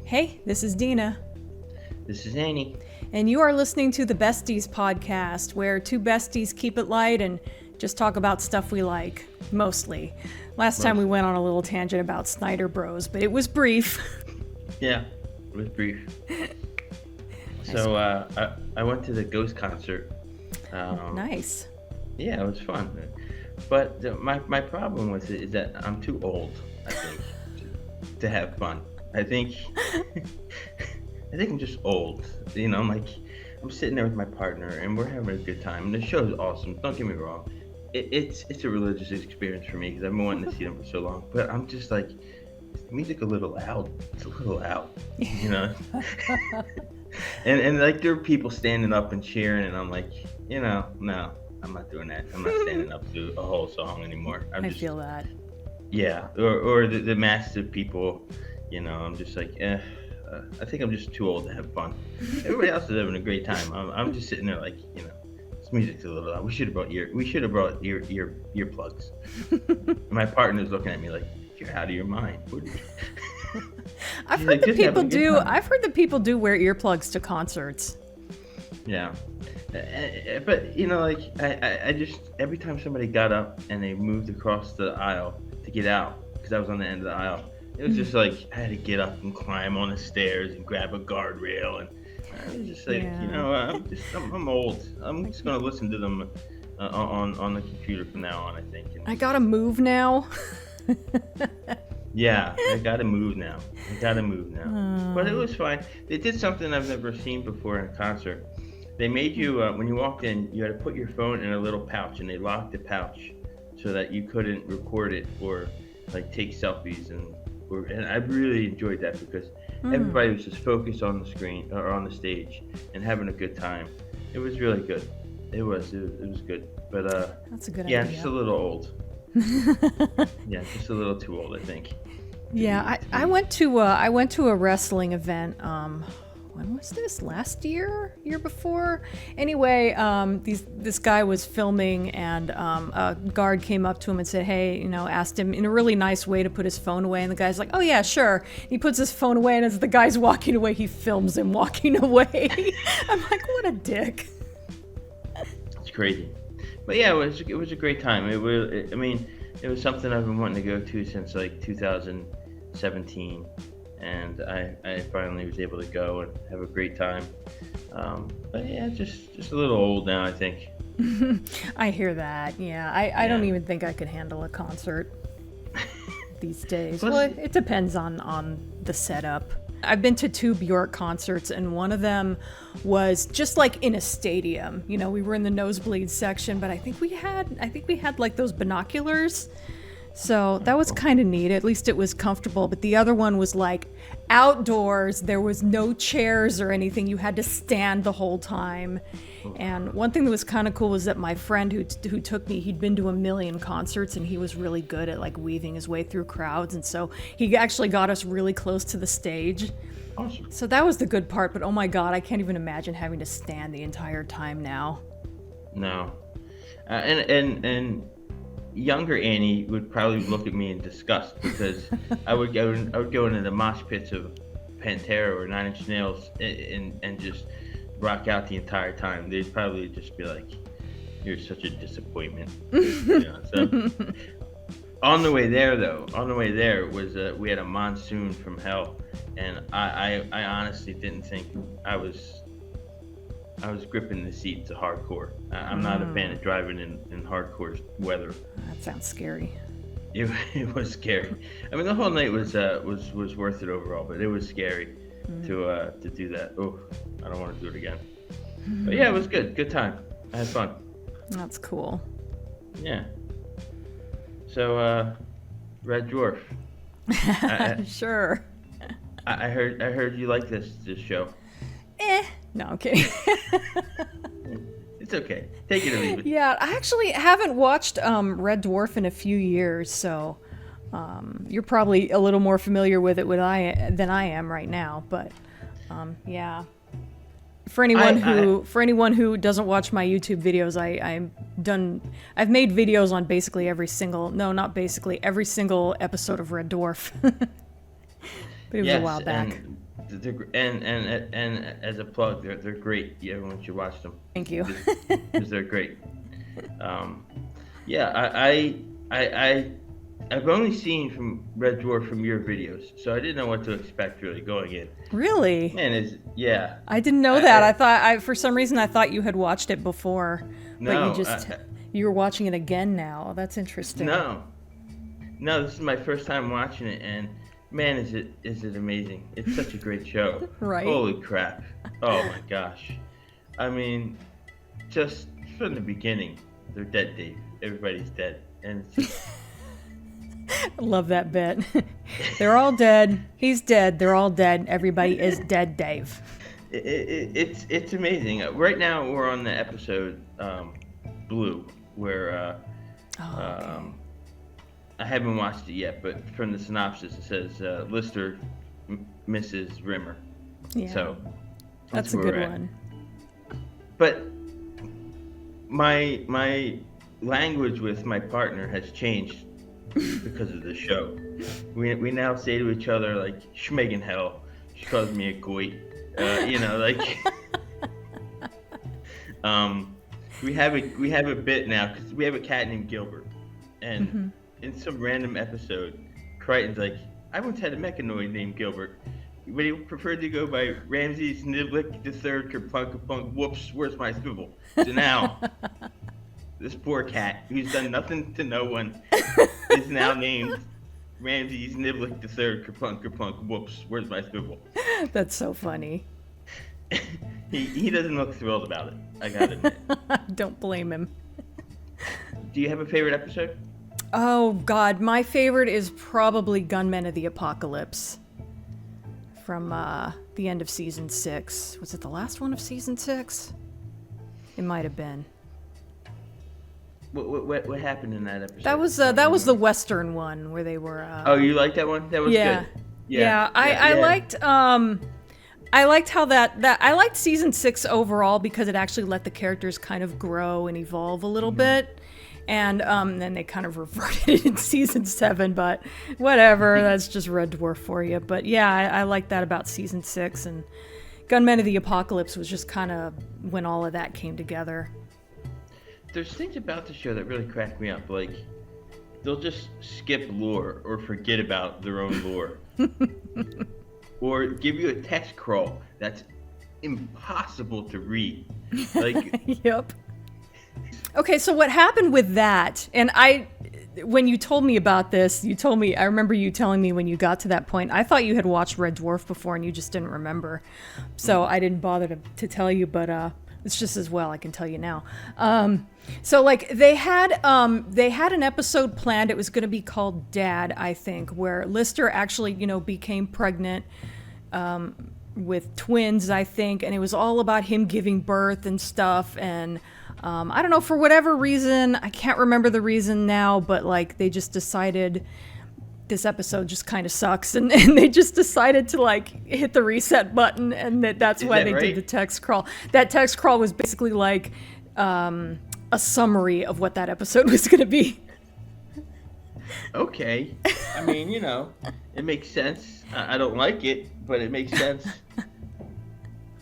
Hey, this is Dena. This is Annie. And you are listening to the Besties podcast, where two besties keep it light and just talk about stuff we like, mostly. Last time we went on a little tangent about Snyder Bros, but it was brief. Yeah, it was brief. So I went to the Ghost concert. Nice. Yeah, it was fun. But my problem with it is that I'm too old, I think, to have fun. I think I'm just old. You know, I'm sitting there with my partner and we're having a good time. And the show is awesome. Don't get me wrong. It's a religious experience for me because I've been wanting to see them for so long. But I'm just like, is the music a little loud? It's a little loud, you know. and like there are people standing up and cheering, and I'm like, you know, no, I'm not doing that. I'm not standing up to a whole song anymore. I feel that. Yeah, or the massive people, you know. I'm just like, I think I'm just too old to have fun. Everybody else is having a great time. I'm just sitting there like, you know, this music's a little loud. We should have brought earplugs. And my partner's looking at me like, you're out of your mind. I've heard that people do wear earplugs to concerts. Yeah. But, you know, like, I just, every time somebody got up and they moved across the aisle to get out, because I was on the end of the aisle, it was just like, I had to get up and climb on the stairs and grab a guardrail. And I was just like, you know, I'm old. I'm just going to listen to them on the computer from now on, I think. I got to move now. Yeah, I gotta move now. But it was fine. They did something I've never seen before in a concert. They made you, when you walked in, you had to put your phone in a little pouch, and they locked the pouch so that you couldn't record it or like take selfies. And I really enjoyed that because everybody was just focused on the screen or on the stage and having a good time. It was really good. It was good. But that's a good idea. Yeah, just a little old. Yeah, just a little too old, I think. Yeah, I went to a wrestling event. When was this? Last year? Year before? Anyway, this guy was filming, and a guard came up to him and said, "Hey," you know, asked him in a really nice way to put his phone away, and the guy's like, "Oh yeah, sure." He puts his phone away, and as the guy's walking away, he films him walking away. I'm like, what a dick. It's crazy. But yeah, it was a great time. It was something I've been wanting to go to since like 2017, and I finally was able to go and have a great time. But yeah, just a little old now, I think. I hear that. Yeah, I don't even think I could handle a concert these days. Well, it depends on the setup. I've been to 2 Bjork concerts, and one of them was just like in a stadium. You know, we were in the nosebleed section, but I think we had like those binoculars. So that was kind of neat. At least it was comfortable. But the other one was like outdoors. There was no chairs or anything. You had to stand the whole time. And one thing that was kind of cool was that my friend who took me, he'd been to 1 million concerts, and he was really good at like weaving his way through crowds. And so he actually got us really close to the stage. Awesome. So that was the good part. But oh my God, I can't even imagine having to stand the entire time now. No. And younger Annie would probably look at me in disgust because I would go into the mosh pits of Pantera or Nine Inch Nails and just rock out the entire time. They'd probably just be like, "You're such a disappointment." You know, so on the way there was we had a monsoon from hell, and I honestly didn't think I was gripping the seat to hardcore. I'm not a fan of driving in hardcore weather. That sounds scary. It was scary. I mean, the whole night was worth it overall, but it was scary to do that. Oh, I don't want to do it again. But yeah, it was good. Good time. I had fun. That's cool. Yeah. So, Red Dwarf. Sure. I heard you like this show. No, I'm kidding. It's okay. Take it or leave it. Yeah, I actually haven't watched Red Dwarf in a few years, so you're probably a little more familiar with it than I am right now. But yeah, for anyone who doesn't watch my YouTube videos, I've made videos on basically every single episode of Red Dwarf. But it was a while back. And as a plug, they're great. Everyone should watch them. Thank you. Because they're great. Yeah, I've only seen from Red Dwarf from your videos, so I didn't know what to expect really going in. Really? Man, yeah. I didn't know that. I thought for some reason I thought you had watched it before, No, but you were watching it again now. That's interesting. No, this is my first time watching it, and man, is it amazing! It's such a great show. Right? Holy crap! Oh my gosh! I mean, just from the beginning, they're dead, Dave. Everybody's dead, and it's just... I love that bit. They're all dead. He's dead. They're all dead. Everybody is dead, Dave. It's amazing. Right now we're on the episode Blue, where Okay. I haven't watched it yet, but from the synopsis it says Lister misses Rimmer. Yeah. So that's a where good we're at. one. But my language with my partner has changed because of the show. We now say to each other like "schmeggin' hell." She calls me a goit. We have a bit now because we have a cat named Gilbert, and in some random episode, Crichton's like, "I once had a mechanoid named Gilbert, but he preferred to go by Ramses Niblick the Third Kerplunk. Whoops, where's my swivel?" So now, this poor cat, who's done nothing to no one, is now named Ramses Niblick the Third Kerplunk. Whoops, where's my swivel? That's so funny. He doesn't look thrilled about it, I gotta admit. Don't blame him. Do you have a favorite episode? Oh, God. My favorite is probably Gunmen of the Apocalypse from the end of season 6. Was it the last one of season 6? It might have been. What happened in that episode? That was the Western one where they were. Oh, you like that one? That was good. Yeah. I liked. I liked how that I liked season 6 overall because it actually let the characters kind of grow and evolve a little bit. And then they kind of reverted it in season 7, but whatever, that's just Red Dwarf for you. But yeah, I like that about season 6, and Gunmen of the Apocalypse was just kind of when all of that came together. There's things about the show that really crack me up, like they'll just skip lore or forget about their own lore. Or give you a text crawl that's impossible to read. Like, Yep. Okay, so what happened with that, and when you told me about this, I remember you telling me when you got to that point, I thought you had watched Red Dwarf before and you just didn't remember. So I didn't bother to tell you, but it's just as well, I can tell you now. So like they had an episode planned, it was going to be called Dad, I think, where Lister actually, became pregnant with twins, I think, and it was all about him giving birth and stuff, and I don't know, for whatever reason, I can't remember the reason now, but like they just decided this episode just kind of sucks, and they just decided to like hit the reset button, and that's why they did the text crawl. That text crawl was basically like a summary of what that episode was going to be. Okay. I mean, it makes sense. I don't like it, but it makes sense.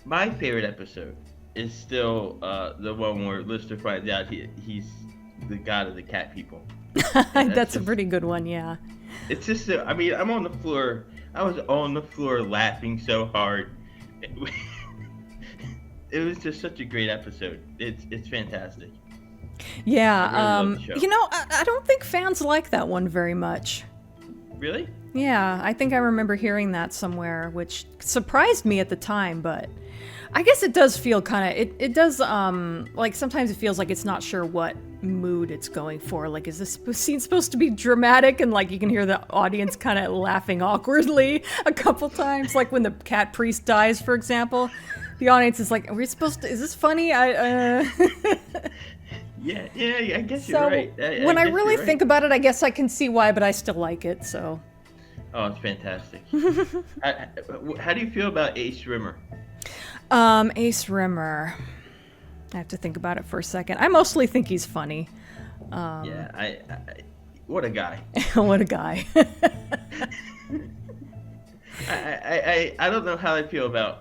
My favorite episode is still the one where Lister finds out he's the god of the cat people. That's a pretty good one, yeah. It's just, I'm on the floor. I was on the floor laughing so hard. It was just such a great episode. It's fantastic. Yeah, I really love the show. I don't think fans like that one very much. Really? Yeah, I think I remember hearing that somewhere, which surprised me at the time, but I guess it does feel kind of, it does, like sometimes it feels like it's not sure what mood it's going for. Like, is this scene supposed to be dramatic? And like you can hear the audience kind of laughing awkwardly a couple times, like when the cat priest dies, for example. The audience is like, is this funny? Yeah, I guess you're right. When I really think about it, I guess I can see why, but I still like it, so. Oh, it's fantastic. How do you feel about Ace Rimmer? Ace Rimmer. I have to think about it for a second. I mostly think he's funny. What a guy. What a guy. I don't know how I feel about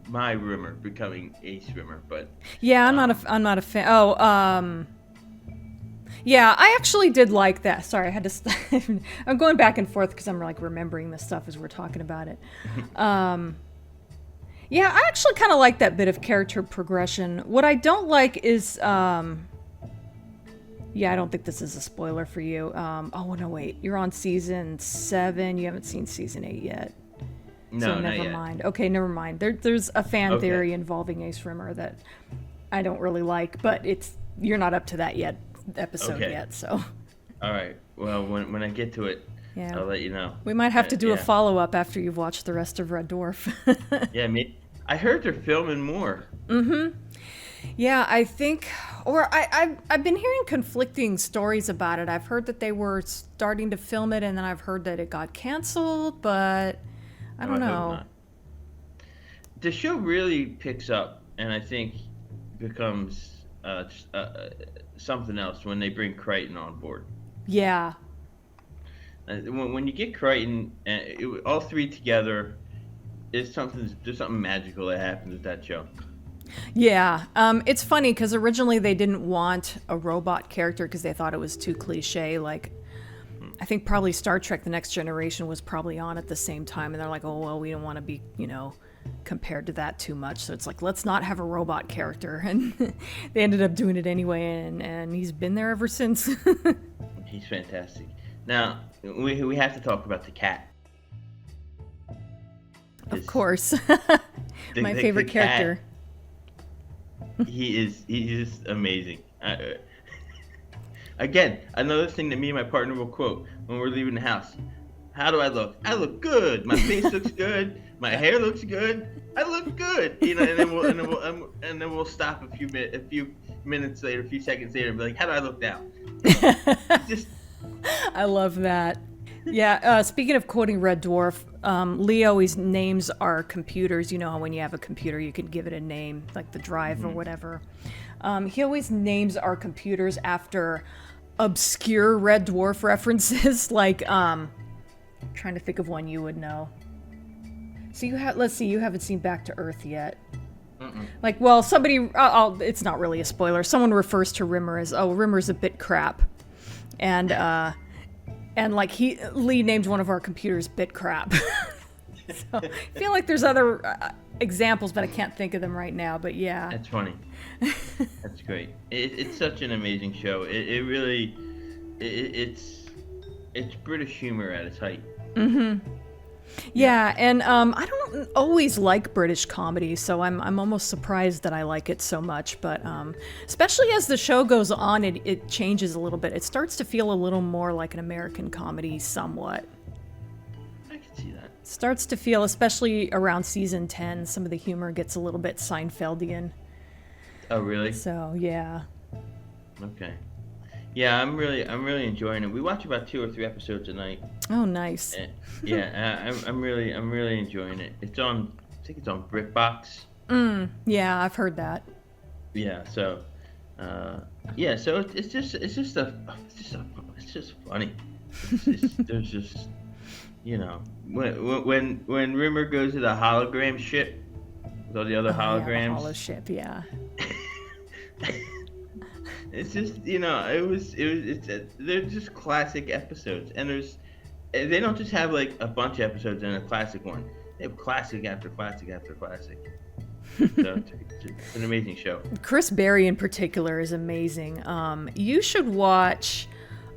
my Rimmer becoming Ace Rimmer, but Yeah, I'm not a fan. Oh, yeah, I actually did like that. Sorry, I had to. I'm going back and forth because I'm like remembering this stuff as we're talking about it. Yeah, I actually kind of like that bit of character progression. What I don't like is, yeah, I don't think this is a spoiler for you. Oh no, wait, you're on season 7. You haven't seen season 8 yet. no, So not never yet. mind. Okay, never mind. There's a fan Okay. theory involving Ace Rimmer that I don't really like, but you're not up to that episode Okay. yet. So All right. Well, when I get to it, yeah, I'll let you know. we might have to do a Yeah. follow-up after you've watched the rest of Red Dwarf. Yeah, I heard they're filming more. Yeah, I think, or I've been hearing conflicting stories about it. I've heard that they were starting to film it, and then I've heard that it got canceled, but I don't I hope know. not. The show really picks up, and I think becomes something else when they bring Crichton on board. Yeah, When you get Crichton, all three together, there's something magical that happens with that show. yeah. It's funny because originally they didn't want a robot character because they thought it was too cliche. Like, I think probably Star Trek: The Next Generation was probably on at the same time, and they're like, oh well, we don't want to be, compared to that too much. So it's like, let's not have a robot character, and they ended up doing it anyway, and he's been there ever since. He's fantastic. Now we have to talk about the cat. Of course, my The favorite cat, character. he's just amazing. Again, another thing that me and my partner will quote when we're leaving the house. How do I look? I look good. My face looks good. My hair looks good. I look good. And then we'll stop a few minutes later, a few seconds later, and be like, how do I look now? It's just I love that. Yeah, speaking of quoting Red Dwarf, Lee always names our computers. You know how when you have a computer, you can give it a name, like the drive or whatever. He always names our computers after obscure Red Dwarf references, like, trying to think of one you would know. So let's see, you haven't seen Back to Earth yet. Like, well, somebody, it's not really a spoiler. Someone refers to Rimmer as, Rimmer's a bit crap. And like Lee named one of our computers Bit Crap. So I feel like there's other examples, but I can't think of them right now. But yeah, that's funny. That's great. It's such an amazing show. It really, it's British humor at its height. yeah, and I don't always like British comedy, so I'm almost surprised that I like it so much. But especially as the show goes on, it changes a little bit. It starts to feel a little more like an American comedy, somewhat. I can see that. Starts to feel, especially around season 10, some of the humor gets a little bit Seinfeldian. Oh, really? So yeah. Okay. Yeah, I'm really enjoying it. We watch about 2 or 3 episodes a night. Oh, nice. Yeah, I'm really enjoying it. It's on, I think it's on BritBox. Yeah, I've heard that. Yeah, so, yeah, so it's just funny. There's just, when Rimmer goes to the hologram ship with all the other holograms. Yeah, the holo ship, yeah. It's just, they're just classic episodes, and they don't just have like a bunch of episodes and a classic one. They have classic after classic after classic. So it's an amazing show. Chris Berry in particular is amazing. You should watch.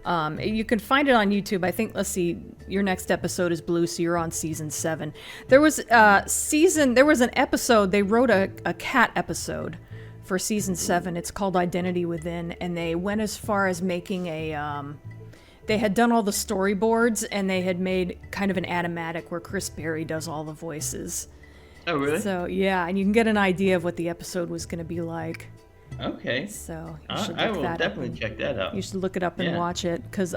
You can find it on YouTube. I think. Let's see. Your next episode is Blue, so you're on season 7. There was an episode. They wrote a cat episode for season 7. It's called Identity Within, and they went as far as making they had done all the storyboards, and they had made kind of an animatic where Chris Berry does all the voices. Oh, really? So yeah, and you can get an idea of what the episode was going to be like. Okay. So you should I look will that definitely up. check that out. You should look it up and Yeah. watch it, because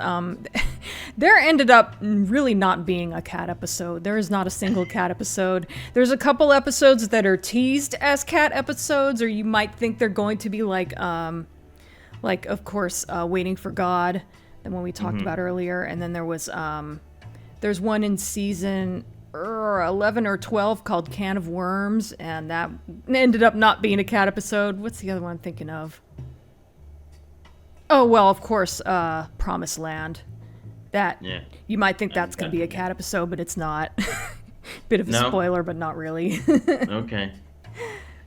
there ended up really not being a cat episode. There is not a single cat episode. There's a couple episodes that are teased as cat episodes, or you might think they're going to be like of course, Waiting for God, the one we talked about earlier, and then there's one in season 11 or 12 called Can of Worms, and that ended up not being a cat episode. What's the other one I'm thinking of? Oh, well, of course, Promised Land. That, you might think that's going to be a cat episode, but it's not. Bit of a spoiler, but not really. Okay.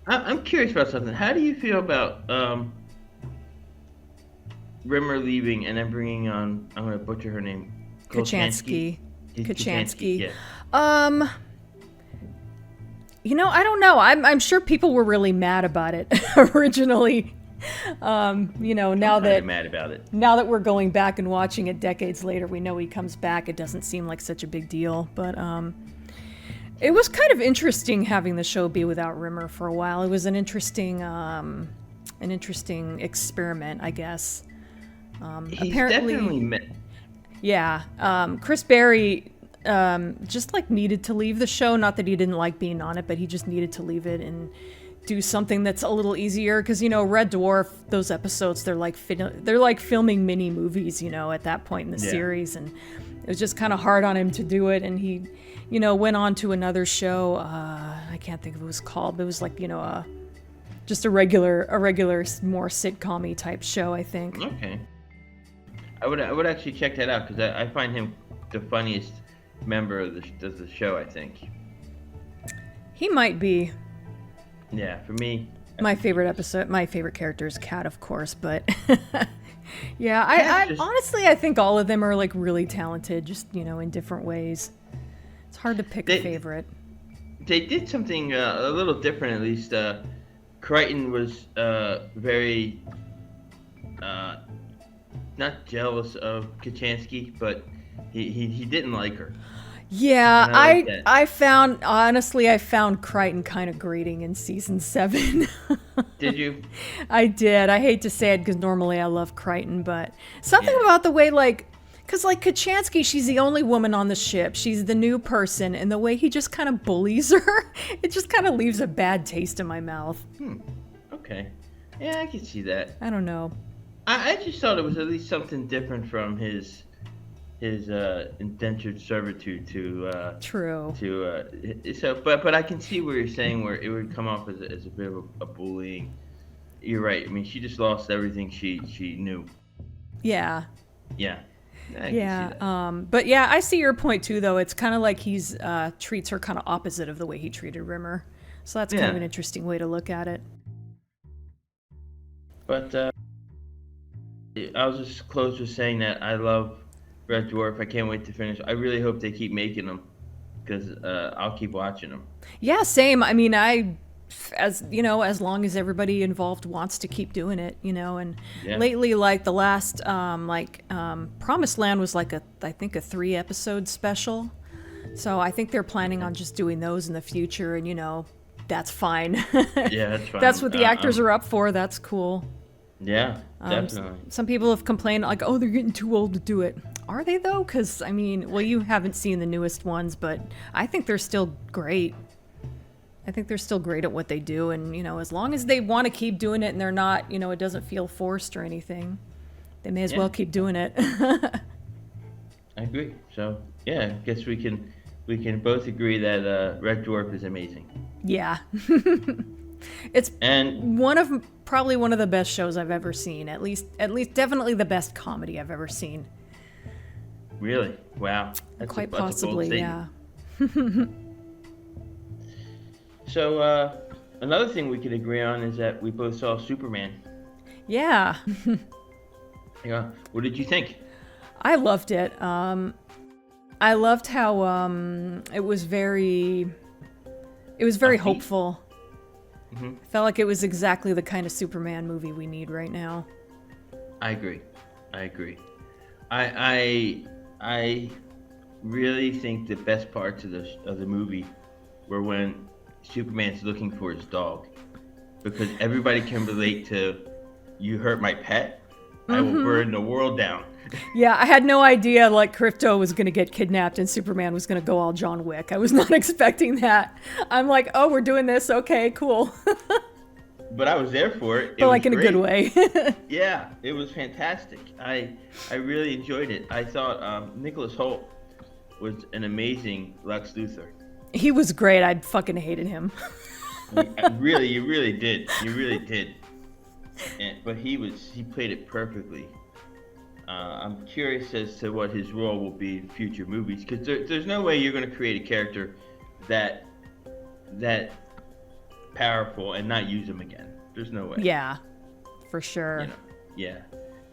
I'm curious about something. How do you feel about Rimmer leaving and then bringing on, I'm going to butcher her name, Kochanski. Yeah. I don't know. I'm sure people were really mad about it originally. Now that mad about it. Now that we're going back and watching it decades later, we know he comes back. It doesn't seem like such a big deal, but it was kind of interesting having the show be without Rimmer for a while. It was an interesting experiment, I guess. He's apparently, Chris Berry just like needed to leave the show. Not that he didn't like being on it, but he just needed to leave it and do something that's a little easier. Because Red Dwarf, those episodes, they're like filming mini movies. At that point in the series, and it was just kind of hard on him to do it. And he, went on to another show. I can't think of what it was called, but it was like just a regular more sitcom-y type show, I think. Okay. I would actually check that out because I find him the funniest member of the show, I think. He might be. Yeah, for me. My favorite character is Cat, of course, but yeah, I honestly I think all of them are like really talented, just in different ways. It's hard to pick a favorite. They did something a little different, at least. Crichton was very not jealous of Kochanski, but he didn't like her. Yeah, I found Crichton kind of grating in season 7. Did you? I did. I hate to say it because normally I love Crichton, but something about the way because Kochanski, she's the only woman on the ship. She's the new person, and the way he just kind of bullies her, it just kind of leaves a bad taste in my mouth. Okay. Yeah, I can see that. I don't know. I just thought it was at least something different from his indentured servitude to true. But I can see where you're saying where it would come off as a bit of a bullying. You're right. I mean, she just lost everything she knew. Yeah. Yeah. But yeah, I see your point too, though. It's kind of like he's treats her kind of opposite of the way he treated Rimmer. So that's kind of an interesting way to look at it. But I'll just close with saying that I love Red Dwarf. I can't wait to finish. I really hope they keep making them because I'll keep watching them. Yeah, same. I mean, as long as everybody involved wants to keep doing it, and lately, like the last, Promised Land was like I think a 3-episode special. So I think they're planning on just doing those in the future, and that's fine. Yeah, that's fine. That's what the actors are up for. That's cool. Yeah, definitely. Some people have complained like, oh, they're getting too old to do it. Are they though? Because I mean, well, you haven't seen the newest ones, but I think they're still great. I think they're still great at what they do, and as long as they want to keep doing it and they're not, it doesn't feel forced or anything, they may as well keep doing it. I agree. So yeah, I guess we can both agree that Red Dwarf is amazing. Yeah. It's probably one of the best shows I've ever seen. At least definitely the best comedy I've ever seen. Really? Wow. Quite possibly, yeah. So another thing we could agree on is that we both saw Superman. Yeah. Yeah. What did you think? I loved it. I loved how it was very hopeful. Mm-hmm. I felt like it was exactly the kind of Superman movie we need right now. I agree. I really think the best parts of the movie were when Superman's looking for his dog, because everybody can relate to, you hurt my pet, I will burn the world down. Yeah, I had no idea like Krypto was going to get kidnapped and Superman was going to go all John Wick. I was not expecting that. I'm like, oh, we're doing this. Okay, cool. But I was there for it. But like in a good way. Yeah, it was fantastic. I really enjoyed it. I thought Nicholas Hoult was an amazing Lex Luthor. He was great. I fucking hated him. You really did. But he played it perfectly. I'm curious as to what his role will be in future movies, because there's no way you're going to create a character that powerful and not use him again. There's no way. Yeah, for sure. You know, yeah.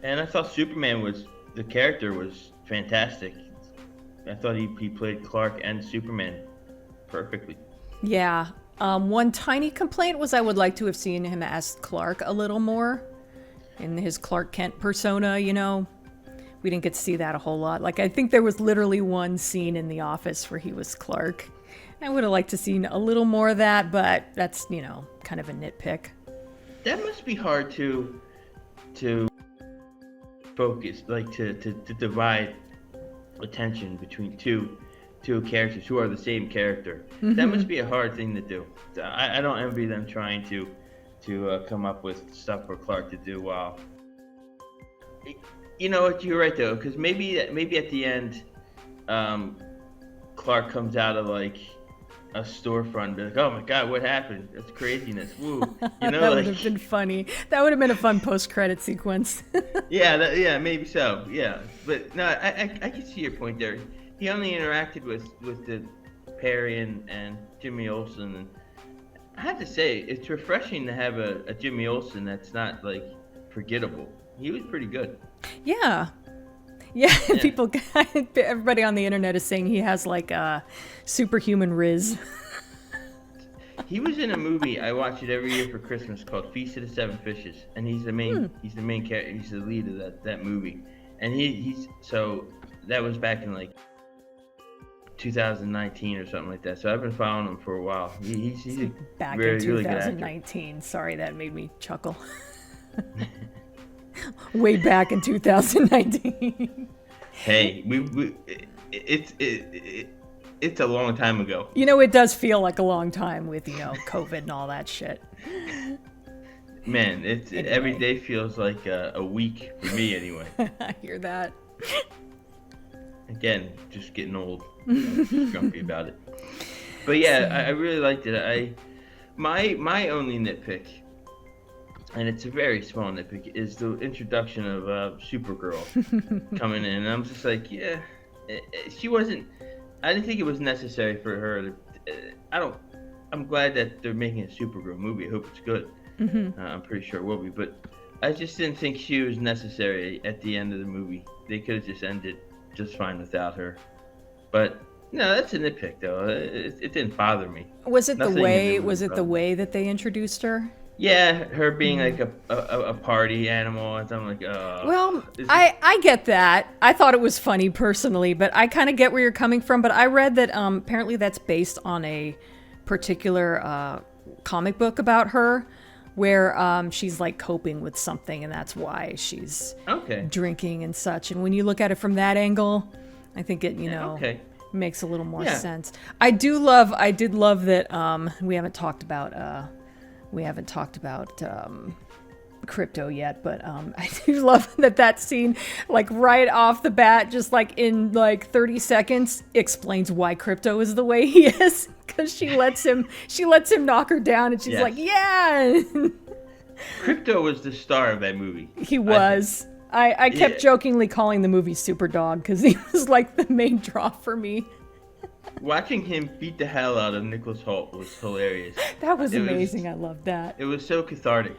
And I thought the character was fantastic. I thought he played Clark and Superman perfectly. Yeah. One tiny complaint was I would like to have seen him as Clark a little more in his Clark Kent persona, you know. We didn't get to see that a whole lot. Like, I think there was literally one scene in The Office where he was Clark. I would have liked to seen a little more of that, but that's, you know, kind of a nitpick. That must be hard to focus, like to divide attention between two characters who are the same character. Mm-hmm. That must be a hard thing to do. I don't envy them trying to come up with stuff for Clark to do well. You know what? You're right though, because maybe at the end, Clark comes out of like a storefront and be like, "Oh my God, what happened? That's craziness!" Woo, you know, that would have been funny. That would have been a fun post-credit sequence. yeah, maybe so. Yeah, but no, I can see your point there. He only interacted with the Perry and Jimmy Olsen, and I have to say, it's refreshing to have a Jimmy Olsen that's not like forgettable. He was pretty good. Yeah. People, everybody on the internet is saying he has like a superhuman riz. He was in a movie I watch it every year for Christmas called Feast of the Seven Fishes, and he's the main character. He's the lead of that movie, and he's so that was back in like 2019 or something like that. So I've been following him for a while. He's back really, in 2019. really good actor. Sorry, that made me chuckle. Way back in 2019. Hey, it's a long time ago. You know, it does feel like a long time with, you know, COVID and all that shit. Man, anyway. Every day feels like a week for me anyway. I hear that. Again, just getting old. I'm just grumpy about it. But yeah, I really liked it. My only nitpick, and it's a very small nitpick, is the introduction of Supergirl coming in. And I'm just like, yeah, she wasn't. I didn't think it was necessary for her to. I'm glad that they're making a Supergirl movie. I hope it's good. Mm-hmm. I'm pretty sure it will be. But I just didn't think she was necessary at the end of the movie. They could have just ended just fine without her. But no, that's a nitpick though. It didn't bother me. Was it the way that they introduced her? Yeah, her being like a party animal, and I'm like, oh. Well, I get that. I thought it was funny personally, but I kind of get where you're coming from. But I read that apparently that's based on a particular comic book about her, where she's like coping with something, and that's why she's drinking and such. And when you look at it from that angle, I think it makes a little more sense. I did love that we haven't talked about Crypto yet, but I do love that scene, like right off the bat, just like in like 30 seconds, explains why Crypto is the way he is, because she lets him knock her down, and she's like, yeah. Crypto was the star of that movie. He was. I kept jokingly calling the movie Super Dog because he was like the main draw for me. Watching him beat the hell out of Nicholas Hoult was hilarious. That was amazing. I loved that. It was so cathartic.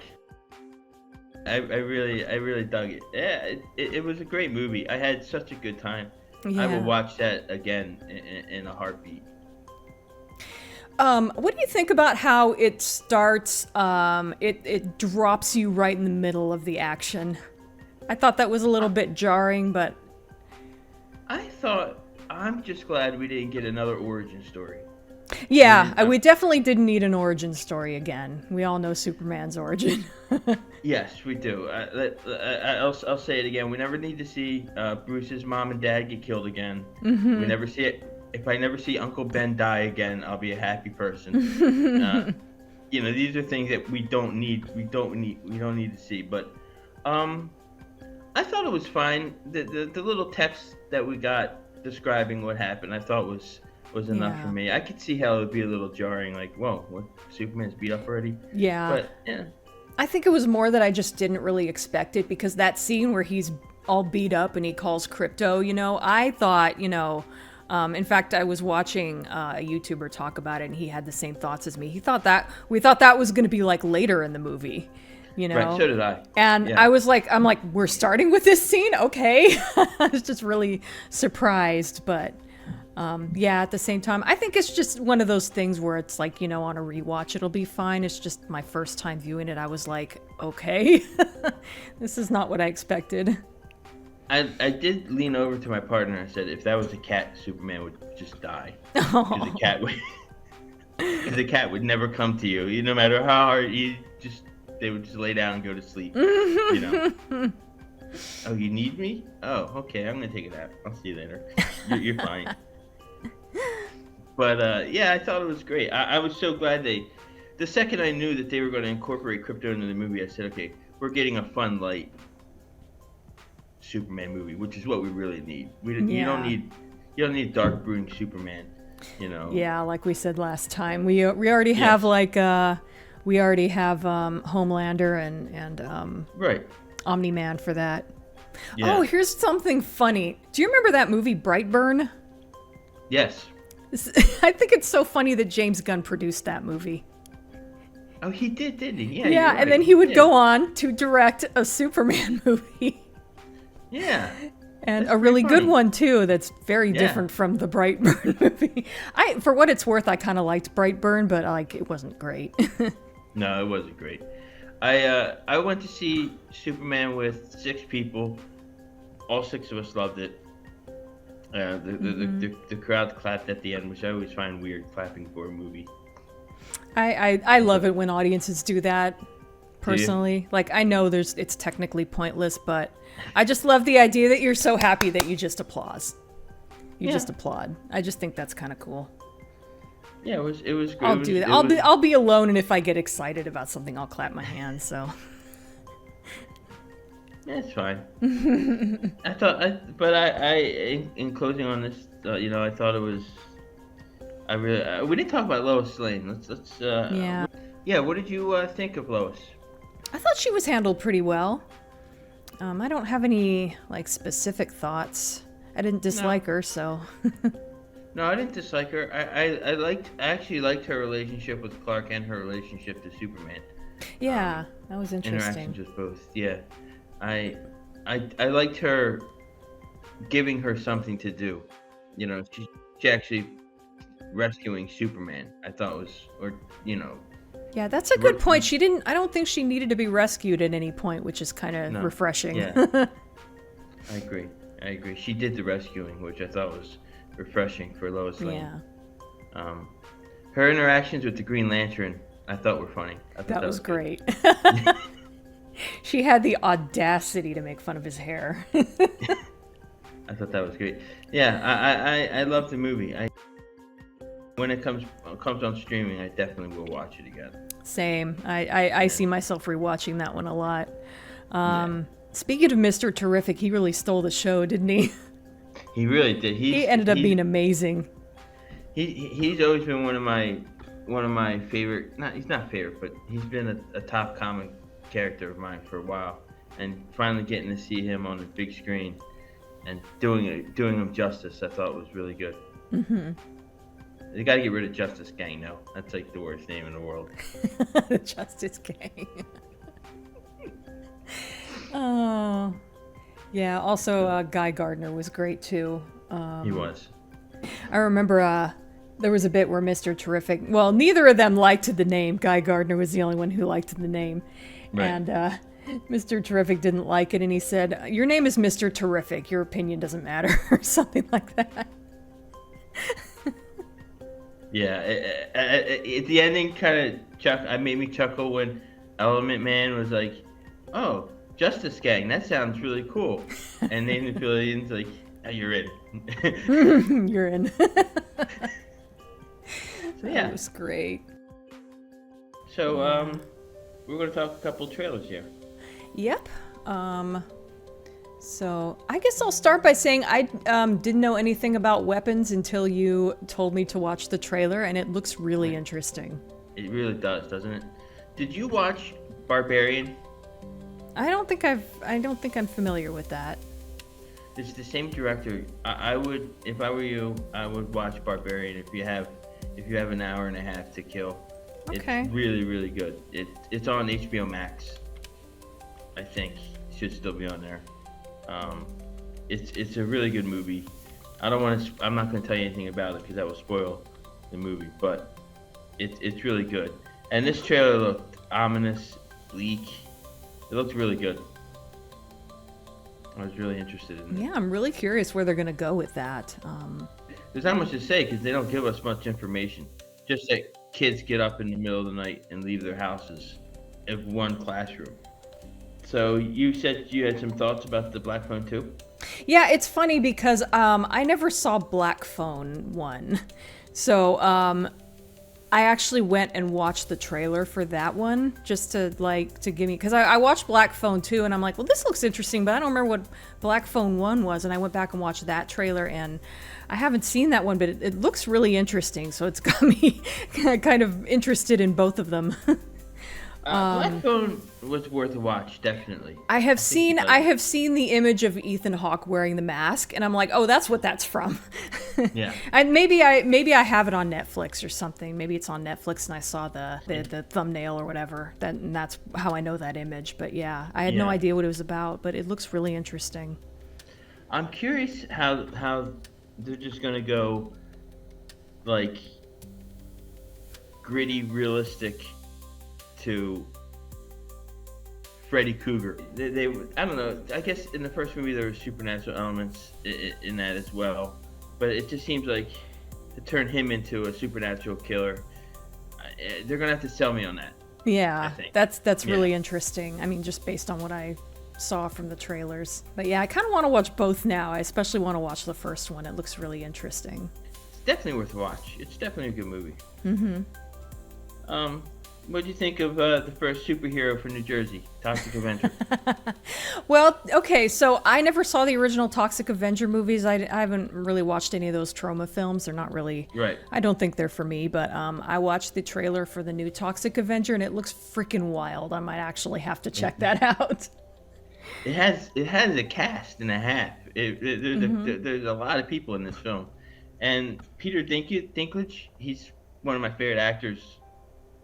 I really dug it. Yeah, it was a great movie. I had such a good time. Yeah. I will watch that again in a heartbeat. What do you think about how it starts? It drops you right in the middle of the action. I thought that was a little bit jarring, but I'm just glad we didn't get another origin story. Yeah, we definitely didn't need an origin story again. We all know Superman's origin. Yes, we do. I'll say it again. We never need to see Bruce's mom and dad get killed again. Mm-hmm. We never see it. If I never see Uncle Ben die again, I'll be a happy person. These are things that we don't need. We don't need to see. But I thought it was fine. The little text that we got describing what happened, I thought was was enough for me. I could see how it would be a little jarring, like, whoa, what, Superman's beat up already? Yeah. But, yeah. I think it was more that I just didn't really expect it, because that scene where he's all beat up and he calls Crypto, I thought, in fact, I was watching a YouTuber talk about it, and he had the same thoughts as me. We thought that was going to be like later in the movie, Right, so did I. And yeah. I'm like, we're starting with this scene? Okay. I was just really surprised, but at the same time, I think it's just one of those things where it's like, on a rewatch, it'll be fine. It's just my first time viewing it. I was like, okay, this is not what I expected. I did lean over to my partner and said, if that was a cat, Superman would just die. Because the cat would never come to you. No matter how hard they would just lay down and go to sleep. Oh, you need me? Oh, okay, I'm gonna take a nap. I'll see you later. You're fine. But I thought it was great. I was so glad the second I knew that they were going to incorporate Crypto into the movie, I said, okay, we're getting a fun, light Superman movie, which is what we really need. You don't need dark brooding Superman, Yeah, like we said last time, we already have Homelander and right, Omni-Man for that. Yeah. Oh, here's something funny. Do you remember that movie Brightburn? Yes. I think it's so funny that James Gunn produced that movie. Oh, he did, didn't he? Yeah. Yeah, Right. and then he would go on to direct a Superman movie. Yeah. And that's a really funny. good one too. That's very different from the Brightburn movie. For what it's worth, I kind of liked Brightburn, but it wasn't great. No, it wasn't great. I went to see Superman with 6 people. All 6 of us loved it. The crowd clapped at the end, which I always find weird, clapping for a movie. I love it when audiences do that. Personally, I know it's technically pointless, but I just love the idea that you're so happy that you just applause. You just applaud. I just think that's kind of cool. Yeah, it was great. I'll do that. I'll be alone, and if I get excited about something, I'll clap my hands. So. That's fine. In closing on this, I thought it was. We didn't talk about Lois Lane. Let's. Yeah. What did you think of Lois? I thought she was handled pretty well. I don't have any specific thoughts. I didn't dislike her, so. No, I didn't dislike her. I actually liked her relationship with Clark and her relationship to Superman. Yeah, that was interesting. Interactions with both. Yeah. I liked her giving her something to do. She actually rescuing Superman. I thought was, Yeah, that's a good point. I don't think she needed to be rescued at any point, which is kind of refreshing. Yeah. I agree. She did the rescuing, which I thought was refreshing for Lois Lane. Yeah. Her interactions with the Green Lantern, I thought were funny. That was great. She had the audacity to make fun of his hair. I thought that was great. Yeah, I love the movie. When it comes on streaming, I definitely will watch it again. Same. I see myself rewatching that one a lot. Speaking of Mr. Terrific, he really stole the show, didn't he? He really did. He ended up being amazing. He's always been one of my favorite. He's not favorite, but he's been a top comic character of mine for a while, and finally getting to see him on the big screen and doing him justice, I thought was really good. Mm-hmm. They got to get rid of Justice Gang now. That's the worst name in the world. The Justice Gang. Oh, yeah. Also, Guy Gardner was great too. He was. I remember there was a bit where Mr. Terrific. Well, neither of them liked the name. Guy Gardner was the only one who liked the name, right. And Mr. Terrific didn't like it, and he said, "Your name is Mr. Terrific. Your opinion doesn't matter," or something like that. Yeah, at the ending, I made me chuckle when Element Man was like, "Oh, Justice Gang, that sounds really cool," and Nathan Fillion's like, "Oh, you're in." You're in. So, yeah, that was great. So we're going to talk a couple trailers here. Yep. So I guess I'll start by saying I didn't know anything about weapons until you told me to watch the trailer, and it looks really interesting. It really does, doesn't it? Did you watch Barbarian? I don't think I'm familiar with that. It's the same director. I would, if I were you, I would watch Barbarian if you have an hour and a half to kill. Okay. It's really, really good. It's on HBO Max. I think it should still be on there. It's a really good movie. I'm not going to tell you anything about it because that will spoil the movie. But it's really good. And this trailer looked ominous, bleak. It looked really good. I was really interested in it. Yeah, I'm really curious where they're going to go with that. There's not much to say because they don't give us much information. Just that kids get up in the middle of the night and leave their houses in one classroom. So you said you had some thoughts about the Black Phone 2? Yeah, it's funny because I never saw Black Phone 1. So I actually went and watched the trailer for that one just to give me, because I watched Black Phone 2 and I'm like, well, this looks interesting, but I don't remember what Black Phone 1 was, and I went back and watched that trailer, and I haven't seen that one, but it looks really interesting, so it's got me kind of interested in both of them. Black Phone was worth a watch, definitely. I have seen the image of Ethan Hawke wearing the mask, and I'm like, oh, that's what that's from. Yeah. And maybe I have it on Netflix or something. Maybe it's on Netflix, and I saw the thumbnail or whatever. And that's how I know that image. But yeah, I had no idea what it was about, but it looks really interesting. I'm curious how they're just gonna go, like, gritty, realistic to Freddy Krueger. They I don't know. I guess in the first movie there were supernatural elements in that as well, but it just seems like to turn him into a supernatural killer, they're gonna have to sell me on that. Yeah, that's really interesting. I mean, just based on what I saw from the trailers. But yeah, I kind of want to watch both now. I especially want to watch the first one. It looks really interesting. It's definitely worth a watch. It's definitely a good movie. Mm-hmm. What do you think of the first superhero for New Jersey, Toxic Avenger? Well, okay, so I never saw the original Toxic Avenger movies. I haven't really watched any of those trauma films. They're not really... Right. I don't think they're for me, but I watched the trailer for the new Toxic Avenger, and it looks freaking wild. I might actually have to check that out. It has a cast and a half. There's a lot of people in this film. And Peter Dinklage, he's one of my favorite actors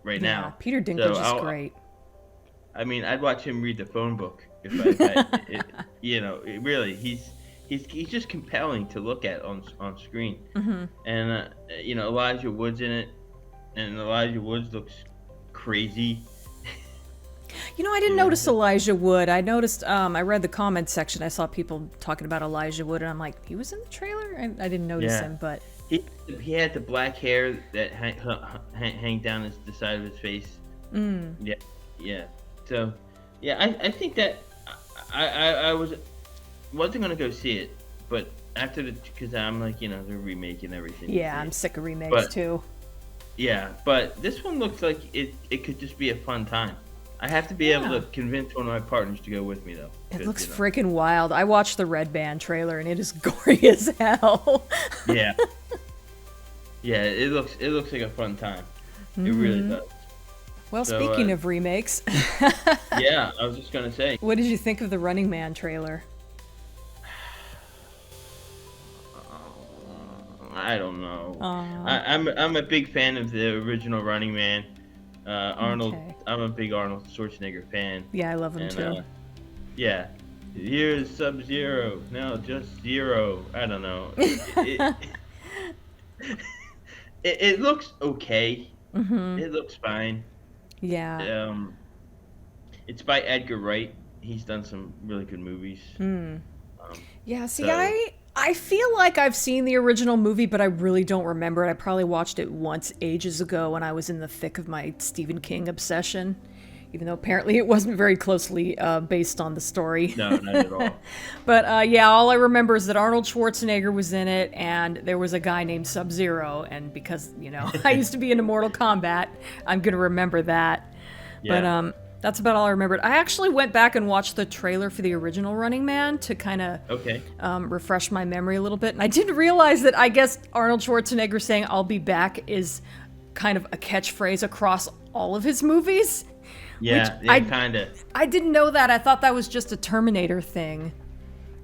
right now. Peter Dinklage is great. I mean, I'd watch him read the phone book if really, he's just compelling to look at on screen. Mm-hmm. And Elijah Wood's in it, and Elijah Wood looks crazy. I didn't notice Elijah Wood. I noticed, I read the comment section. I saw people talking about Elijah Wood, and I'm like, he was in the trailer? And I didn't notice him, but... He had the black hair that hang down the side of his face. Mm. Yeah. So, yeah, I think that I wasn't gonna go see it, but after because I'm like, they're remaking everything. Yeah, I'm sick of remakes too. Yeah, but this one looks like it could just be a fun time. I have to be able to convince one of my partners to go with me, though. It looks freaking wild. I watched the Red Band trailer, and it is gory as hell. Yeah. Yeah, it looks like a fun time. Mm-hmm. It really does. Well, speaking of remakes. Yeah, I was just going to say. What did you think of the Running Man trailer? I don't know. I'm a big fan of the original Running Man. Arnold. Okay. I'm a big Arnold Schwarzenegger fan. Yeah, I love him too. Yeah. Here's Sub-Zero. No, just Zero. I don't know. It looks okay. Mm-hmm. It looks fine. Yeah. It's by Edgar Wright. He's done some really good movies. Yeah, see, I feel like I've seen the original movie, but I really don't remember it. I probably watched it once ages ago when I was in the thick of my Stephen King obsession, even though apparently it wasn't very closely based on the story. No, not at all. But all I remember is that Arnold Schwarzenegger was in it, and there was a guy named Sub-Zero, and because, I used to be into Mortal Kombat, I'm going to remember that. Yeah. But That's about all I remembered. I actually went back and watched the trailer for the original Running Man to kind of refresh my memory a little bit. And I didn't realize that I guess Arnold Schwarzenegger saying "I'll be back" is kind of a catchphrase across all of his movies. Yeah, kind of. I didn't know that. I thought that was just a Terminator thing.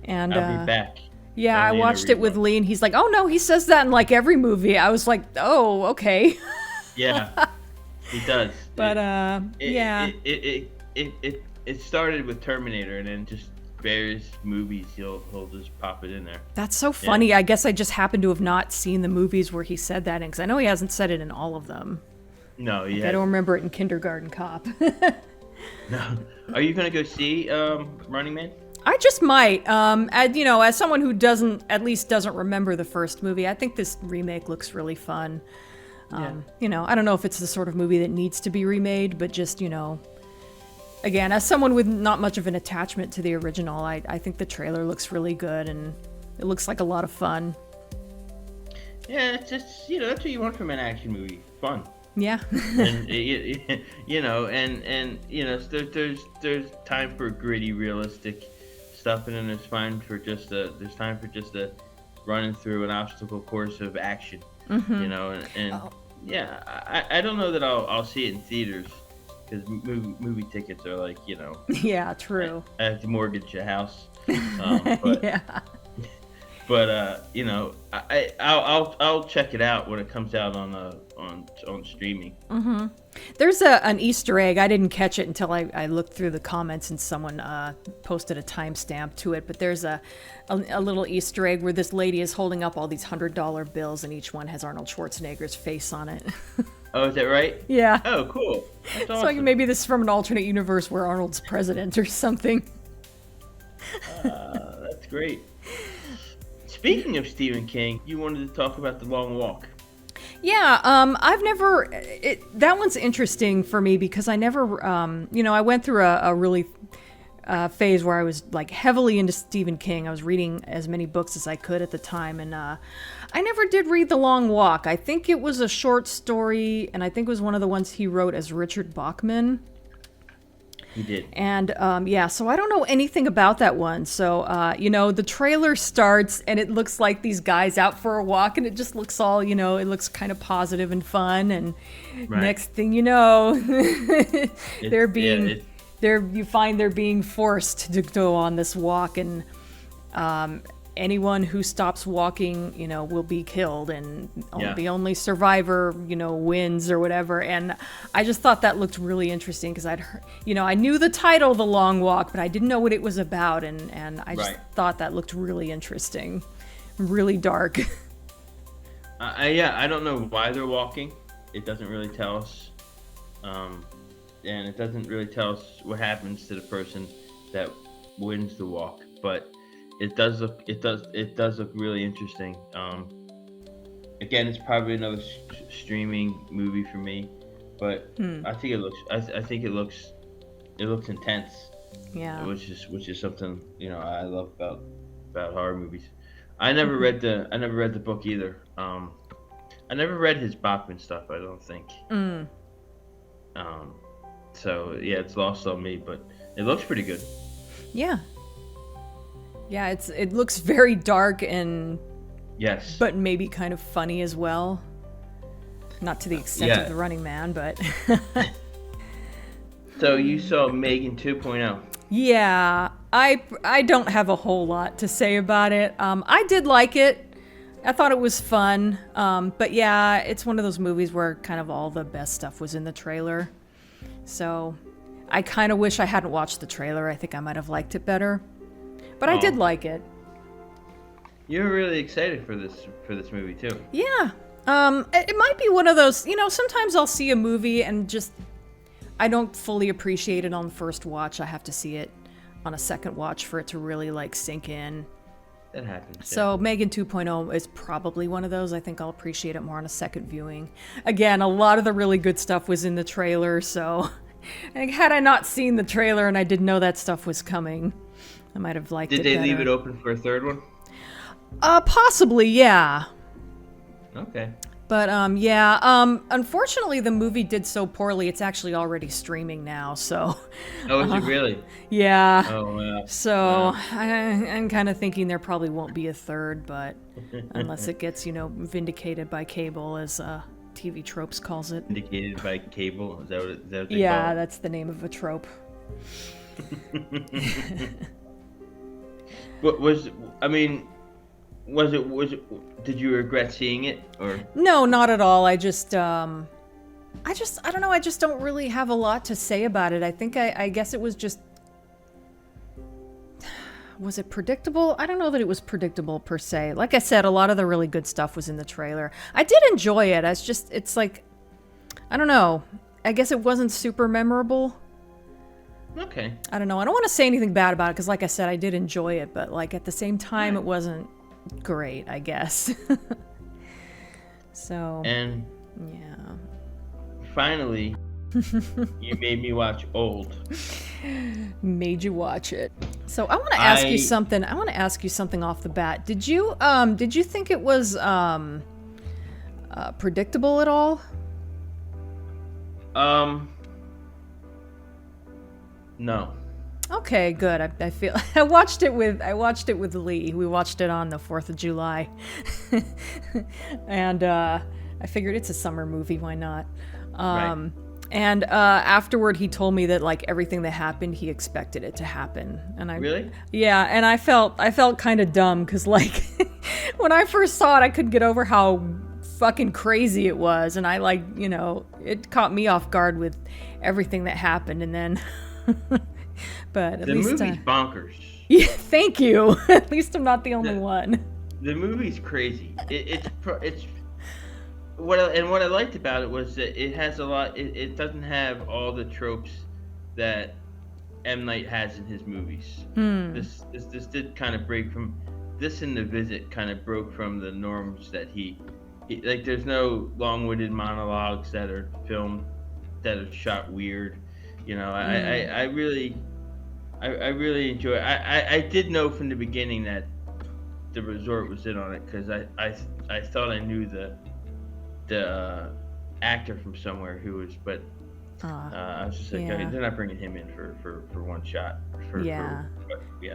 And I'll be back. Yeah, I watched it with Lee, and he's like, "Oh no, he says that in like every movie." I was like, "Oh, okay." Yeah, he does. But it started with Terminator, and then just various movies he'll just pop it in there. That's so funny. Yeah. I guess I just happen to have not seen the movies where he said that in, because I know he hasn't said it in all of them. No, yeah. I don't remember it in Kindergarten Cop. No. Are you gonna go see Running Man? I just might. As someone who doesn't remember the first movie, I think this remake looks really fun. I don't know if it's the sort of movie that needs to be remade, but just, again, as someone with not much of an attachment to the original, I think the trailer looks really good, and it looks like a lot of fun. Yeah, it's just, that's what you want from an action movie. Fun. Yeah. And, there's time for gritty, realistic stuff, and then there's time for just a running through an obstacle course of action. Mm-hmm. I don't know that I'll see it in theaters, because movie tickets are like, Yeah, true. I have to mortgage a house. But, yeah. But I'll check it out when it comes out on streaming. Mm-hmm. There's an Easter egg. I didn't catch it until I looked through the comments and someone posted a timestamp to it. But there's a little Easter egg where this lady is holding up all these $100 bills, and each one has Arnold Schwarzenegger's face on it. Oh, is that right? Yeah. Oh, cool. That's awesome. So maybe this is from an alternate universe where Arnold's president or something. That's great. Speaking of Stephen King, you wanted to talk about The Long Walk. Yeah, I've never. That one's interesting for me because I never. I went through a really phase where I was like heavily into Stephen King. I was reading as many books as I could at the time, and I never did read The Long Walk. I think it was a short story, and I think it was one of the ones he wrote as Richard Bachman. He did. And so I don't know anything about that one. So, the trailer starts and it looks like these guys out for a walk, and it just looks all, it looks kind of positive and fun. And next thing you know, they're being forced to go on this walk, and anyone who stops walking, will be killed, and the only survivor, wins or whatever. And I just thought that looked really interesting because I'd heard, I knew the title, The Long Walk, but I didn't know what it was about. And I just thought that looked really interesting, really dark. I don't know why they're walking. It doesn't really tell us. And it doesn't really tell us what happens to the person that wins the walk, but it does look really interesting. Again, it's probably another streaming movie for me, but I think it looks intense. Yeah. Which is something I love about horror movies. I never read the book either. I never read his Bachman stuff, I don't think. So yeah, it's lost on me, but it looks pretty good. Yeah. Yeah, it looks very dark and yes, but maybe kind of funny as well. Not to the extent of The Running Man, but So you saw Megan 2.0. Yeah, I don't have a whole lot to say about it. I did like it. I thought it was fun. But yeah, it's one of those movies where kind of all the best stuff was in the trailer. So I kind of wish I hadn't watched the trailer. I think I might have liked it better. But I did like it. You're really excited for this movie too. Yeah. It might be one of those, sometimes I'll see a movie and just I don't fully appreciate it on the first watch. I have to see it on a second watch for it to really sink in. That happens. So Megan 2.0 is probably one of those. I think I'll appreciate it more on a second viewing. Again, a lot of the really good stuff was in the trailer, so had I not seen the trailer and I didn't know that stuff was coming, I might have liked it better. Did they leave it open for a third one? Possibly, yeah. Okay. But unfortunately the movie did so poorly. It's actually already streaming now. So. Oh, is it really? Yeah. Oh, wow. So I'm kind of thinking there probably won't be a third, but unless it gets vindicated by cable, as TV Tropes calls it. Vindicated by cable? Is that what they call it? That's the name of a trope. Did you regret seeing it, or? No, not at all. I don't know. I just don't really have a lot to say about it. I think I guess it was just, was it predictable? I don't know that it was predictable per se. Like I said, a lot of the really good stuff was in the trailer. I did enjoy it. It's like, I don't know. I guess it wasn't super memorable. Okay. I don't know. I don't want to say anything bad about it because, like I said, I did enjoy it, but like at the same time, It wasn't great, I guess. So. And. Yeah. Finally, you made me watch Old. Made you watch it. So I want to ask you something. I want to ask you something off the bat. Did you think it was predictable at all? No. Okay, good. I feel I watched it with Lee. We watched it on the 4th of July. And I figured it's a summer movie, why not? Right. And afterward he told me that like everything that happened, he expected it to happen. And Really? Yeah, and I felt kind of dumb cuz like when I first saw it, I couldn't get over how fucking crazy it was, and I it caught me off guard with everything that happened, and then but at the least movie's bonkers. Yeah, thank you. At least I'm not the only one. The movie's crazy. It's what I liked about it was that it has a lot. It doesn't have all the tropes that M. Night has in his movies. This did kind of break from this, and The Visit kind of broke from the norms that he like. There's no long-winded monologues that are filmed that are shot weird. I really enjoy it. I did know from the beginning that the resort was in on it because I thought I knew the actor from somewhere who was, but I was just like, okay, they're not bringing him in for one shot.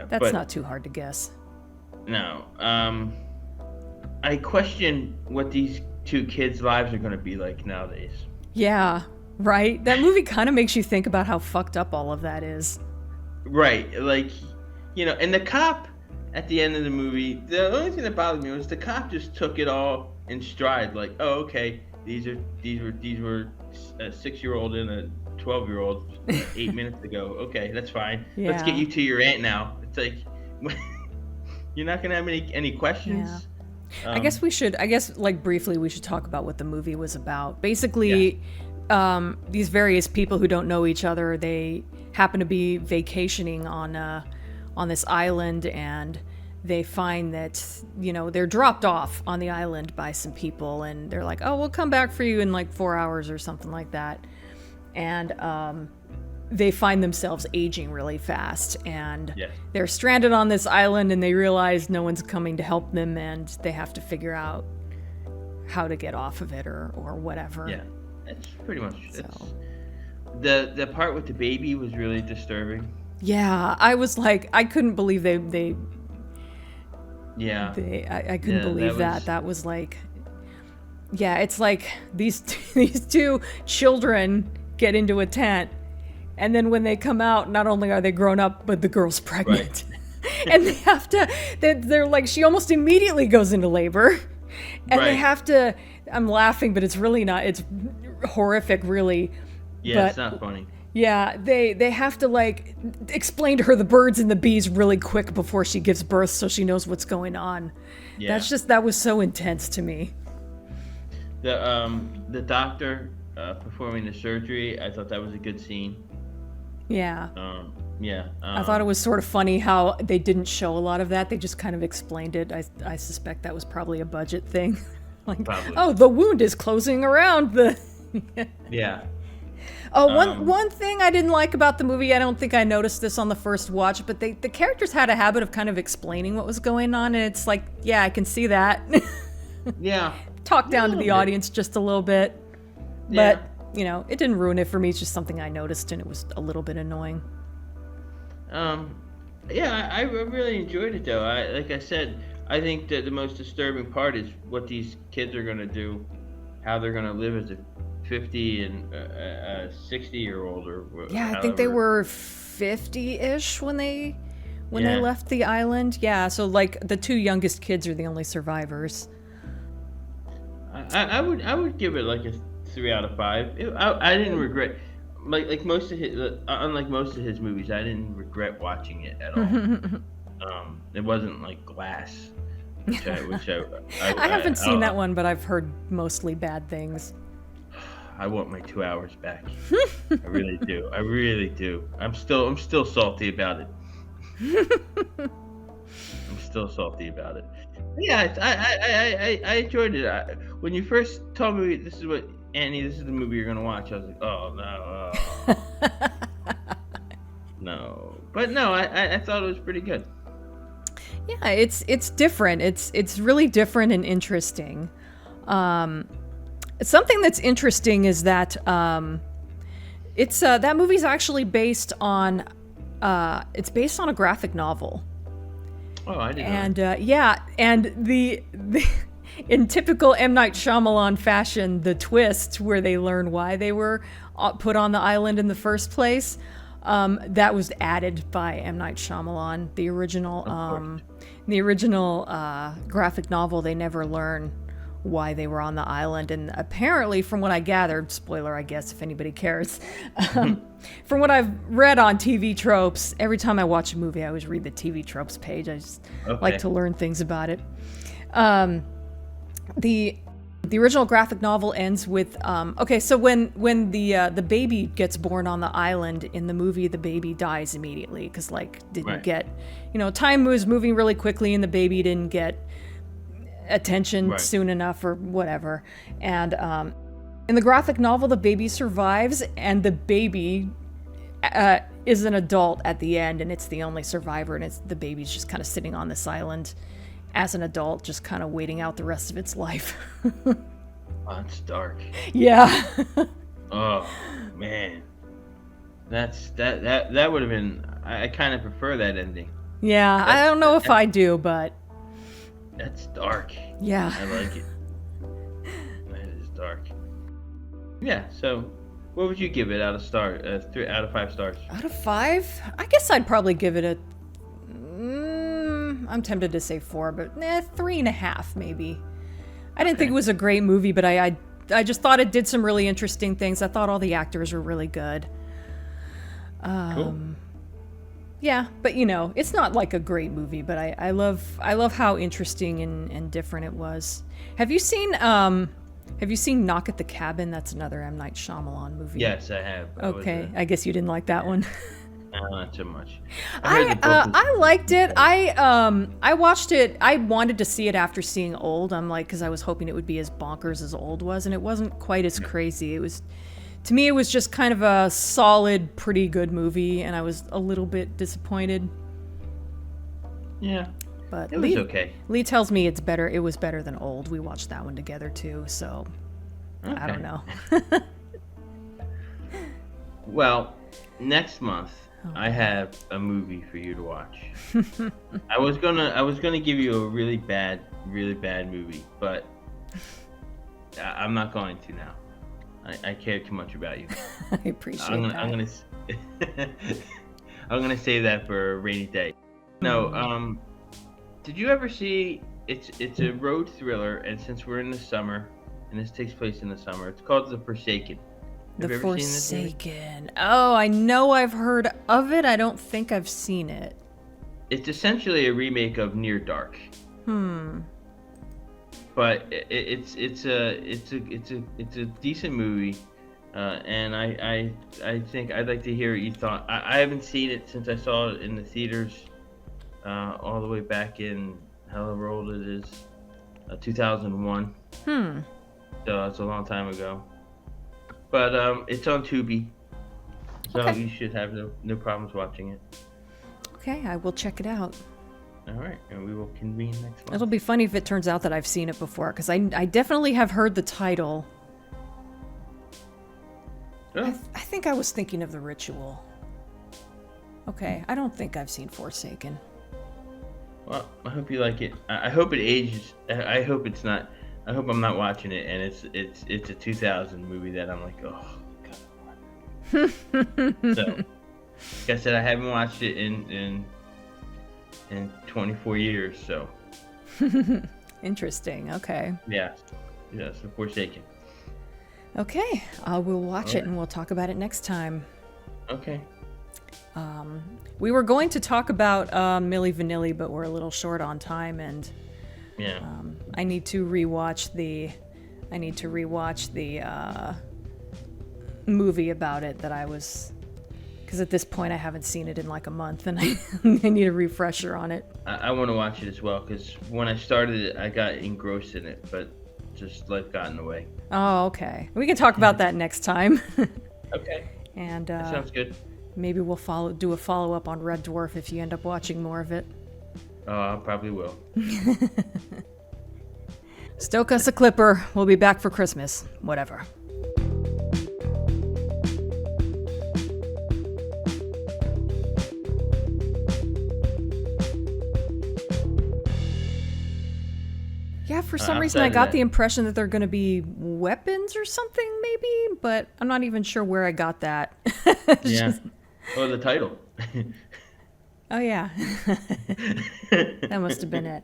That's not too hard to guess. No, I question what these two kids' lives are going to be like nowadays. Yeah, right. That movie kind of makes you think about how fucked up all of that is. Right, like, and the cop at the end of the movie, the only thing that bothered me was the cop just took it all in stride, like, oh, okay, these were a 6-year-old and a 12-year-old 8 minutes ago. Okay, that's fine. Yeah. Let's get you to your aunt now. It's like, you're not gonna have any questions. Yeah. I guess like briefly we should talk about what the movie was about. Basically, these various people who don't know each other, they happen to be vacationing on this island, and they find that, they're dropped off on the island by some people, and they're like, oh, we'll come back for you in like 4 hours or something like that. And they find themselves aging really fast, and they're stranded on this island, and they realize no one's coming to help them, and they have to figure out how to get off of it or whatever. Yeah, that's pretty much it. The part with the baby was really disturbing. Yeah, I was like, I couldn't believe I couldn't believe that. That was like, it's like these two children get into a tent, and then when they come out, not only are they grown up, but the girl's pregnant. Right. And they have to, they're like, she almost immediately goes into labor, and they have to, I'm laughing, but it's really not, it's horrific, really. Yeah, but, it's not funny. Yeah, they have to like explain to her the birds and the bees really quick before she gives birth, so she knows what's going on. Yeah. That was so intense to me. The doctor performing the surgery, I thought that was a good scene. Yeah. I thought it was sort of funny how they didn't show a lot of that. They just kind of explained it. I suspect that was probably a budget thing. Like, probably. Oh, the wound is closing around the. Yeah. Oh, one thing I didn't like about the movie, I don't think I noticed this on the first watch, but the characters had a habit of kind of explaining what was going on, and it's like, yeah, I can see that. Yeah. talk down to the bit. audience just a little bit. Yeah. But, it didn't ruin it for me. It's just something I noticed, and it was a little bit annoying. Yeah, I really enjoyed it though. Like I said, I think that the most disturbing part is what these kids are gonna do, how they're gonna live as a 50 and 60-year-old or Yeah, however. I think they were 50-ish when they left the island. Yeah, so like the two youngest kids are the only survivors. I would give it like a 3 out of 5. I didn't regret. Like most of his, unlike most of his movies, I didn't regret watching it at all. It wasn't like Glass, which I haven't seen that one, but I've heard mostly bad things. I want my 2 hours back. I really do. I really do. I'm still salty about it. I'm still salty about it. But yeah, I enjoyed it. When you first told me this is the movie you're gonna watch, I was like, oh no, no. But no, I thought it was pretty good. Yeah, it's different. It's really different and interesting. Something that's interesting is that it's that movie's actually based on a graphic novel. Oh, I didn't know. And yeah, and the in typical M. Night Shyamalan fashion, the twist where they learn why they were put on the island in the first place, that was added by M. Night Shyamalan. The original graphic novel, they never learn why they were on the island, and apparently, from what I gathered, spoiler I guess if anybody cares, from what I've read on TV tropes, every time I watch a movie I always read the TV tropes page. I just like to learn things about it. The original graphic novel ends with so when the baby gets born on the island in the movie, the baby dies immediately because didn't get, time was moving really quickly and the baby didn't get attention soon enough or whatever. And in the graphic novel, the baby survives, and the baby is an adult at the end, and it's the only survivor, and the baby's just kind of sitting on this island as an adult, just kind of waiting out the rest of its life. Oh, that's dark. Yeah. Oh man, that would have been. I kind of prefer that ending. Yeah, I don't know if I do, but that's dark. Yeah, I like it. That is dark. Yeah. So, what would you give it out of 3 out of 5 stars? Out of 5, I guess I'd probably give it a. I'm tempted to say 4, but 3.5 maybe. I didn't think it was a great movie, but I just thought it did some really interesting things. I thought all the actors were really good. Cool. Yeah, but it's not like a great movie, but I love how interesting and different it was. Have you seen Knock at the Cabin? That's another M. Night Shyamalan movie. Yes, I have. Okay, I guess you didn't like that one. No, not too much. I liked it. I watched it. I wanted to see it after seeing Old. Because I was hoping it would be as bonkers as Old was, and it wasn't quite as crazy. To me, it was just kind of a solid, pretty good movie, and I was a little bit disappointed. Yeah, but it was okay. Lee tells me it's better. It was better than Old. We watched that one together too, so okay. I don't know. Well, next month I have a movie for you to watch. I was gonna give you a really bad movie, but I'm not going to now. I care too much about you. I appreciate that. I'm gonna save that for a rainy day. No, did you ever see? It's a road thriller, and since we're in the summer, and this takes place in the summer, it's called The Forsaken. The Forsaken. Oh, I know I've heard of it. I don't think I've seen it. It's essentially a remake of Near Dark. But it's a decent movie, and I think I'd like to hear what you thought. I haven't seen it since I saw it in the theaters, all the way back in however old it is, 2001. So that's a long time ago. But it's on Tubi, so you should have no problems watching it. Okay, I will check it out. All right, and we will convene next month. It'll be funny if it turns out that I've seen it before, because I definitely have heard the title. Oh. I think I was thinking of The Ritual. Okay, I don't think I've seen Forsaken. Well, I hope you like it. I hope it ages. I hope it's not. I hope I'm not watching it and it's a 2000 movie that I'm like, oh god. So, like I said, I haven't watched it in 24 years. So. Interesting. Okay. Yeah. So Forsaken. Okay, we'll watch it and we'll talk about it next time. Okay. We were going to talk about Milli Vanilli, but we're a little short on time, and yeah, I need to rewatch the movie about it that I was, because at this point I haven't seen it in like a month, and I need a refresher on it. I want to watch it as well, because when I started it, I got engrossed in it, but just life got in the way. Oh, okay. We can talk about that next time. Okay. And that sounds good. Maybe we'll do a follow-up on Red Dwarf if you end up watching more of it. Oh, I probably will. Stoke us a clipper. We'll be back for Christmas. Whatever. Yeah, for some reason I got the impression that they're going to be weapons or something, maybe, but I'm not even sure where I got that. Yeah. Oh, the title. Oh, yeah. That must have been it.